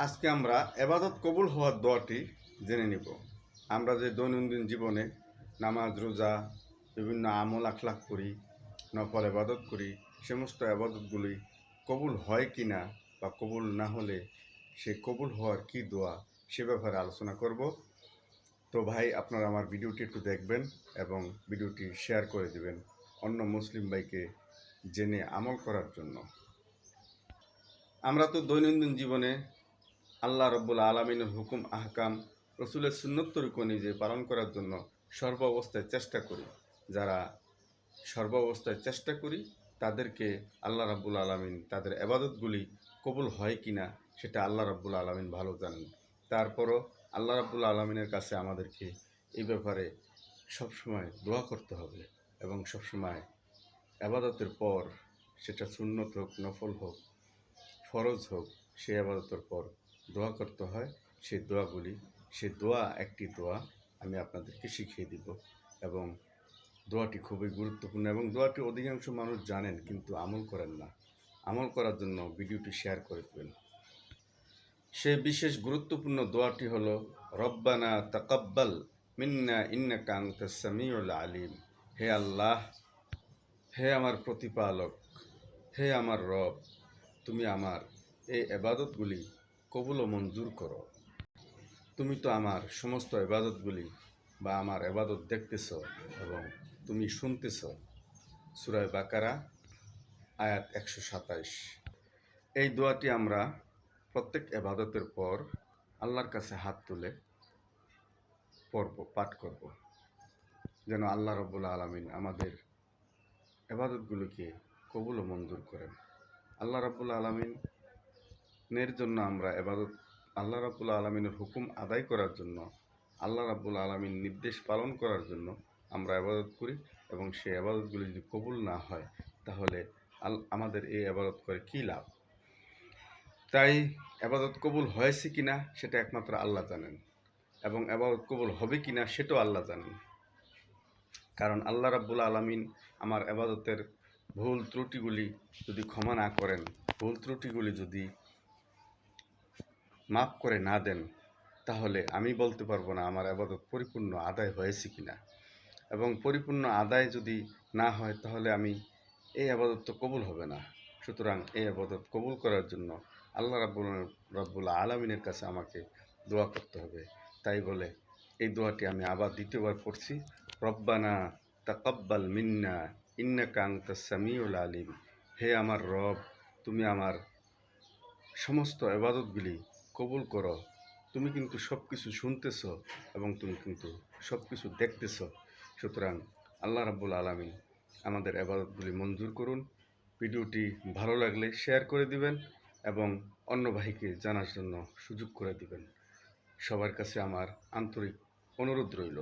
আজকে আমরা এবাদত কবুল হওয়ার দোয়াটি জেনে নিব। আমরা যে দৈনন্দিন জীবনে নামাজ রোজা বিভিন্ন আমল আখলাক করি, নফল এবাদত করি, সমস্ত এবাদতগুলি কবুল হয় কি না বা কবুল না হলে সে কবুল হওয়ার কি দোয়া সে ব্যাপারে আলোচনা করব। তো ভাই, আপনারা আমার ভিডিওটি একটু দেখবেন এবং ভিডিওটি শেয়ার করে দিবেন অন্য মুসলিম ভাইকে জেনে আমল করার জন্য। আমরা তো দৈনন্দিন জীবনে আল্লাহ রব্বুল আলমিনের হুকুম আহকাম রসুলের সুন্নত তরিকা নিজে পালন করার জন্য সর্বাবস্থায় চেষ্টা করি। যারা সর্বাবস্থায় চেষ্টা করি তাদেরকে আল্লাহ রাব্বুল আলমিন তাদের এবাদতগুলি কবুল হয় কি না সেটা আল্লাহ রাব্বুল আলমিন ভালো জানেন। তারপরও আল্লাহ রাব্বুল আলমিনের কাছে আমাদেরকে এই ব্যাপারে সবসময় দোয়া করতে হবে এবং সবসময় এবাদতের পর, সেটা সুন্নত হোক, নফল হোক, ফরজ হোক, সেই আবাদতের পর দোয়া করতে হয়। সেই দোয়া একটি দোয়া আমি আপনাদেরকে শিখিয়ে দিব এবং দোয়াটি খুবই গুরুত্বপূর্ণ এবং দোয়াটি অধিকাংশ মানুষ জানেন কিন্তু আমল করেন না। আমল করার জন্য ভিডিওটি শেয়ার করে দেবেন। সেই বিশেষ গুরুত্বপূর্ণ দোয়াটি হলো রব্বানা তাকাব্বাল মিন্না ইন্নাকা আনতাস সামিউল আলিম। হে আল্লাহ, হে আমার প্রতিপালক, হে আমার রব, তুমি আমার এই এবাদতগুলি কবুল ও মঞ্জুর করো। তুমি তো আমার সমস্ত এবাদতগুলি বা আমার এবাদত দেখতেছ এবং তুমি শুনতেছ। সূরা বাকারা আয়াত 127। এই দোয়াটি আমরা প্রত্যেক এবাদতের পর আল্লাহর কাছে হাত তুলে পাঠ করব, যেন আল্লাহ রাব্বুল আলামিন আমাদের এবাদতগুলিকে কবুল ও মঞ্জুর করেন। আল্লাহ রাব্বুল আলামিনের জন্য আমরা আল্লাহ রাব্বুল আলামিনের হুকুম আদায় করার জন্য, আল্লাহ রাব্বুল আলামিন নির্দেশ পালন করার জন্য আমরা ইবাদত করি এবং সেই ইবাদতগুলি যদি কবুল না হয় তাহলে আমাদের এই ইবাদত করে কী লাভ? তাই ইবাদত কবুল হয়েছে কিনা সেটা একমাত্র আল্লাহ জানেন এবং ইবাদত কবুল হবে কিনা সেটাও আল্লাহ জানেন। কারণ আল্লাহ রাব্বুল আলামিন আমার ইবাদতের ভুল ত্রুটিগুলি যদি ক্ষমা না করেন, ভুল ত্রুটিগুলি যদি মাফ করে না দেন, তাহলে আমি বলতে পারবো না আমার ইবাদত পরিপূর্ণ আদায় হয়েছে কিনা। এবং পরিপূর্ণ আদায় যদি না হয় তাহলে এই ইবাদত তো কবুল হবে না। সুতরাং এই ইবাদত কবুল করার জন্য আল্লাহ রাব্বুল আলামিনের কাছে আমাকে দোয়া করতে হবে। তাই বলে এই দোয়াটি আমি আবার দ্বিতীয়বার পড়ছি, রব্বানা তাকাব্বাল মিন্না ইন্নাকা আনতাস সামিউল আলিম। হে আমার রব, তুমি আমার সমস্ত ইবাদতগুলি কবুল করো। তুমি কিন্তু সব কিছু শুনতেছ এবং তুমি কিন্তু সব কিছু দেখতেছ। সুতরাং আল্লাহ রাব্বুল আলামিন আমাদের ইবাদতগুলি মঞ্জুর করুন। ভিডিওটি ভালো লাগলে শেয়ার করে দিবেন এবং অন্য ভাইকে জানার জন্য সুযোগ করে দিবেন। সবার কাছে আমার আন্তরিক অনুরোধ রইল।